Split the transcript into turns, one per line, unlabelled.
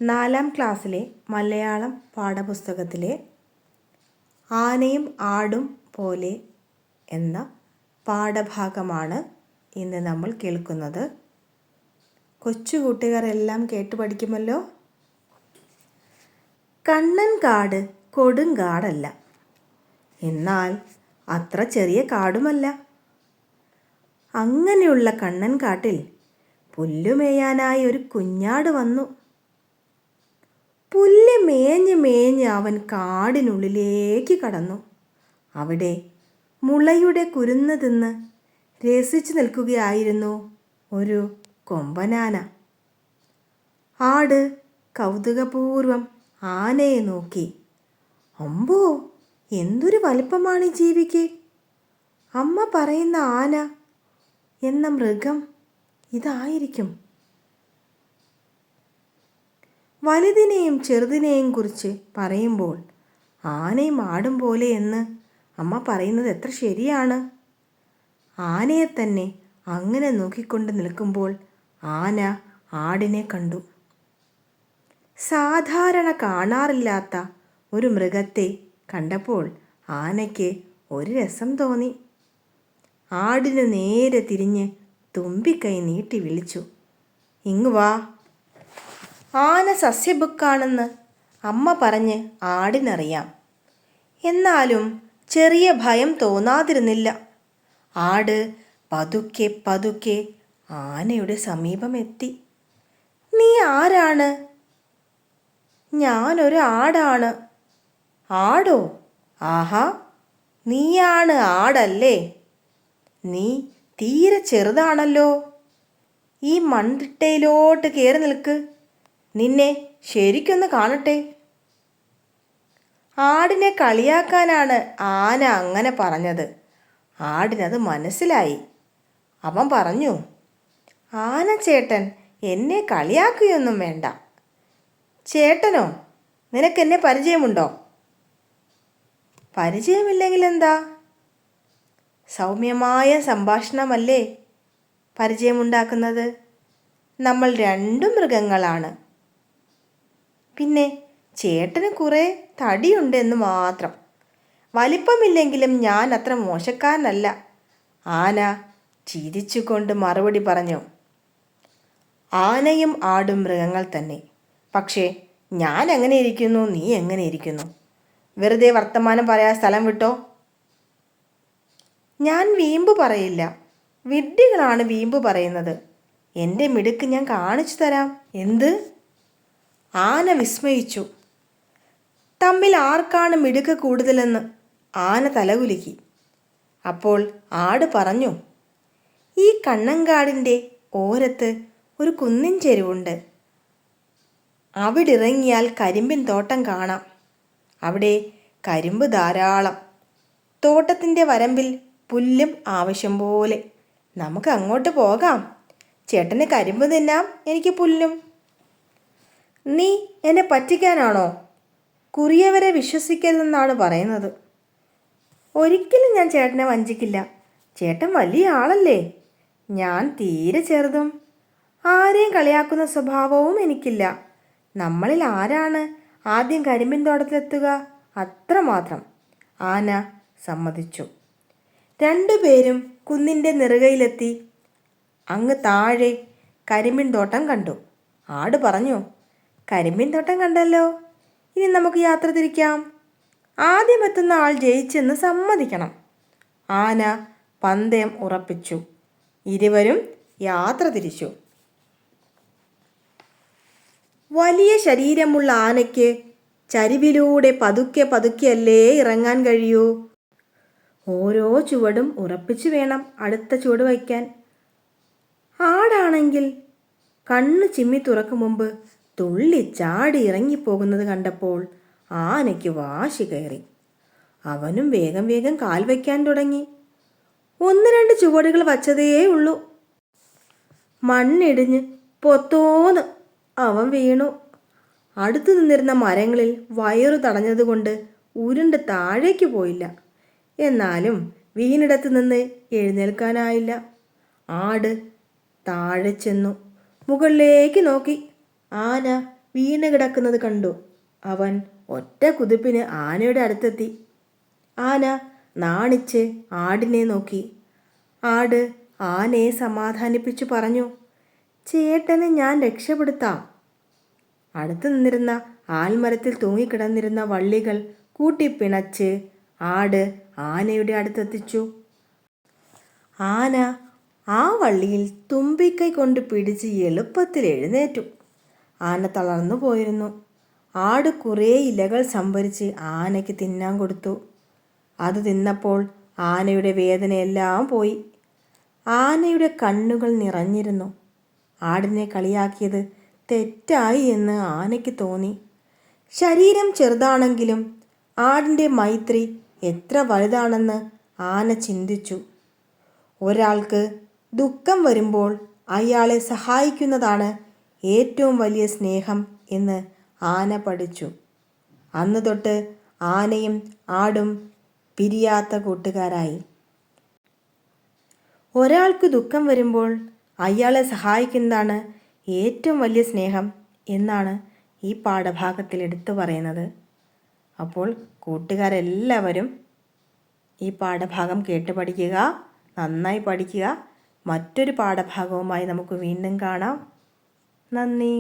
4ാം ക്ലാസ്സിലെ മലയാളം പാഠപുസ്തകത്തിലെ ആനയും ആടും പോലെ എന്ന പാഠഭാഗമാണ് ഇന്ന് നമ്മൾ കേൾക്കുന്നത്. കൊച്ചുകൂട്ടുകാരെല്ലാം കേട്ടു പഠിക്കുമല്ലോ. കണ്ണൻ കാട് കൊടുങ്കാടല്ല, എന്നാൽ അത്ര ചെറിയ കാടുമല്ല. അങ്ങനെയുള്ള കണ്ണൻ കാട്ടിൽ പുല്ലുമേയാനായി ഒരു കുഞ്ഞാട് വന്നു. പുല്ല് മേഞ്ഞ് അവൻ കാടിനുള്ളിലേക്ക് കടന്നു. അവിടെ മുളയുടെ കുരുന്ന് തിന്ന് രസിച്ചു നിൽക്കുകയായിരുന്നു ഒരു കൊമ്പനാന. ആട് കൗതുകപൂർവം ആനയെ നോക്കി. അമ്പോ, എന്തൊരു വലിപ്പമാണ് ഈ ജീവിക്ക്! അമ്മ പറയുന്ന ആന എന്ന മൃഗം ഇതായിരിക്കും. വലുതിനെയും ചെറുതിനെയും കുറിച്ച് പറയുമ്പോൾ ആനയും ആടും പോലെ എന്ന് അമ്മ പറയുന്നത് എത്ര ശരിയാണ്. ആനയെ തന്നെ അങ്ങനെ നോക്കിക്കൊണ്ട് നിൽക്കുമ്പോൾ ആന ആടിനെ കണ്ടു. സാധാരണ കാണാറില്ലാത്ത ഒരു മൃഗത്തെ കണ്ടപ്പോൾ ആനയ്ക്ക് ഒരു രസം തോന്നി. ആടിനു നേരെ തിരിഞ്ഞ് തുമ്പിക്കൈ നീട്ടി വിളിച്ചു, ഇങ്ങു വാ. ആന സസ്യഭുക്കാണെന്ന് അമ്മ പറഞ്ഞ് ആടിനറിയാം. എന്നാലും ചെറിയ ഭയം തോന്നാതിരുന്നില്ല. ആട് പതുക്കെ പതുക്കെ ആനയുടെ സമീപമെത്തി. നീ ആരാണ്? ഞാനൊരു ആടാണ്. ആടോ? ആഹാ, നീയാണ് ആടല്ലേ? നീ തീരെ ചെറുതാണല്ലോ. ഈ മൺതിട്ടയിലോട്ട് കയറി നിൽക്ക്, നിന്നെ ശരിക്കൊന്ന് കാണട്ടെ. ആടിനെ കളിയാക്കാനാണ് ആന അങ്ങനെ പറഞ്ഞത്. ആടിനത് മനസ്സിലായി. അവൻ പറഞ്ഞു, ആന ചേട്ടൻ എന്നെ കളിയാക്കുകയൊന്നും വേണ്ട. ചേട്ടനോ, നിനക്കെന്നെ പരിചയമുണ്ടോ? പരിചയമില്ലെങ്കിൽ എന്താ? സൗമ്യമായ സംഭാഷണമല്ലേ പരിചയമുണ്ടാക്കുന്നത്. നമ്മൾ രണ്ടും മൃഗങ്ങളാണ്. പിന്നെ ചേട്ടന് കുറേ തടിയുണ്ടെന്ന് മാത്രം. വലിപ്പമില്ലെങ്കിലും ഞാൻ അത്ര മോശക്കാരനല്ല. ആന ചിരിച്ചുകൊണ്ട് മറുപടി പറഞ്ഞു. ആനയും ആടും മൃഗങ്ങൾ തന്നെ. പക്ഷേ ഞാൻ എങ്ങനെ ഇരിക്കുന്നു, നീ എങ്ങനെ ഇരിക്കുന്നു? വെറുതെ വർത്തമാനം പറയാൻ സ്ഥലം വിട്ടോ. ഞാൻ വീമ്പ് പറയില്ല. വിഡ്ഢികളാണ് വീമ്പ് പറയുന്നത്. എൻ്റെ മിടുക്ക് ഞാൻ കാണിച്ചു തരാം. എന്ത്? ആന വിസ്മയിച്ചു. തമ്മിൽ ആർക്കാണ് മിടുക്ക് കൂടുതലെന്ന് ആന തലകുലുക്കി. അപ്പോൾ ആട് പറഞ്ഞു, ഈ കണ്ണങ്കാടിൻ്റെ ഓരത്ത് ഒരു കുന്നിൻ ചെരുവുണ്ട്. അവിടെ ഇറങ്ങിയാൽ കരിമ്പിൻ തോട്ടം കാണാം. അവിടെ കരിമ്പ് ധാരാളം. തോട്ടത്തിൻ്റെ വരമ്പിൽ പുല്ലും ആവശ്യം പോലെ. നമുക്ക് അങ്ങോട്ട് പോകാം. ചേട്ടന് കരിമ്പ് തിന്നാം, എനിക്ക് പുല്ലും. നീ എന്നെ പറ്റിക്കാനാണോ? കുറിയവരെ വിശ്വസിക്കരുതെന്നാണ് പറയുന്നത്. ഒരിക്കലും ഞാൻ ചേട്ടനെ വഞ്ചിക്കില്ല. ചേട്ടൻ വലിയ ആളല്ലേ. ഞാൻ തീരെ ചെറുതും. ആരെയും കളിയാക്കുന്ന സ്വഭാവവും എനിക്കില്ല. നമ്മളിൽ ആരാണ് ആദ്യം കരിമ്പിൻ തോട്ടത്തിലെത്തുക? അത്രമാത്രം. ആന സമ്മതിച്ചു. രണ്ടുപേരും കുന്നിൻ്റെ നെറുകയിലെത്തി. അങ്ങ് താഴെ കരിമ്പിൻ തോട്ടം കണ്ടു. ആട് പറഞ്ഞു, കരിമ്പിൻ തോട്ടം കണ്ടല്ലോ, ഇനി നമുക്ക് യാത്ര തിരിക്കാം. ആദ്യം എത്തുന്ന ആൾ ജയിച്ചെന്ന് സമ്മതിക്കണം. ആന പന്തയം ഉറപ്പിച്ചു. ഇരുവരും യാത്ര തിരിച്ചു. വലിയ ശരീരമുള്ള ആനയ്ക്ക് ചരിവിലൂടെ പതുക്കെ പതുക്കെയല്ലേ ഇറങ്ങാൻ കഴിയൂ. ഓരോ ചുവടും ഉറപ്പിച്ചു വേണം അടുത്ത ചുവട് വയ്ക്കാൻ. ആടാണെങ്കിൽ കണ്ണ് ചിമ്മി തുറക്കും മുമ്പ് തുള്ളി ചാടി ഇറങ്ങിപ്പോകുന്നത് കണ്ടപ്പോൾ ആനയ്ക്ക് വാശി കയറി. അവനും വേഗം വേഗം കാൽ വയ്ക്കാൻ തുടങ്ങി. 1-2 ചുവടുകൾ വച്ചതേ ഉള്ളൂ. മണ്ണിടിഞ്ഞ് പൊത്തോന്ന് അവൻ വീണു. അടുത്തു നിന്നിരുന്ന മരങ്ങളിൽ വയറു തടഞ്ഞതുകൊണ്ട് ഉരുണ്ട് താഴേക്ക് പോയില്ല. എന്നാലും വീണിടത്ത് നിന്ന് എഴുന്നേൽക്കാനായില്ല. ആട് താഴെ ചെന്നു മുകളിലേക്ക് നോക്കി. ആന വീണ് കിടക്കുന്നത് കണ്ടു. അവൻ ഒറ്റ കുതിപ്പിന് ആനയുടെ അടുത്തെത്തി. ആന നാണിച്ച് ആടിനെ നോക്കി. ആട് ആനയെ സമാധാനിപ്പിച്ചു പറഞ്ഞു, ചേട്ടനെ ഞാൻ രക്ഷപ്പെടുത്താം. അടുത്തു നിന്നിരുന്ന ആൽമരത്തിൽ തൂങ്ങിക്കിടന്നിരുന്ന വള്ളികൾ കൂട്ടിപ്പിണച്ച് ആട് ആനയുടെ അടുത്തെത്തിച്ചു. ആന ആ വള്ളിയിൽ തുമ്പിക്കൈ കൊണ്ട് പിടിച്ച് എളുപ്പത്തിൽ എഴുന്നേറ്റു. ആന തളർന്നു പോയിരുന്നു. ആട് കുറേ ഇലകൾ സംഭരിച്ച് ആനയ്ക്ക് തിന്നാൻ കൊടുത്തു. അത് തിന്നപ്പോൾ ആനയുടെ വേദനയെല്ലാം പോയി. ആനയുടെ കണ്ണുകൾ നിറഞ്ഞിരുന്നു. ആടിനെ കളിയാക്കിയത് തെറ്റായി എന്ന് ആനയ്ക്ക് തോന്നി. ശരീരം ചെറുതാണെങ്കിലും ആടിൻ്റെ മൈത്രി എത്ര വലുതാണെന്ന് ആന ചിന്തിച്ചു. ഒരാൾക്ക് ദുഃഖം വരുമ്പോൾ അയാളെ സഹായിക്കുന്നതാണ് ഏറ്റവും വലിയ സ്നേഹം എന്ന് ആന പഠിച്ചു. അന്ന് തൊട്ട് ആനയും ആടും പിരിയാത്ത കൂട്ടുകാരായി. ഒരാൾക്ക് ദുഃഖം വരുമ്പോൾ അയാളെ സഹായിക്കുന്നതാണ് ഏറ്റവും വലിയ സ്നേഹം എന്നാണ് ഈ പാഠഭാഗത്തിൽ എടുത്തു പറയുന്നത്. അപ്പോൾ കൂട്ടുകാരെല്ലാവരും ഈ പാഠഭാഗം കേട്ട് പഠിക്കുക, നന്നായി പഠിക്കുക. മറ്റൊരു പാഠഭാഗവുമായി നമുക്ക് വീണ്ടും കാണാം. നന്ദി.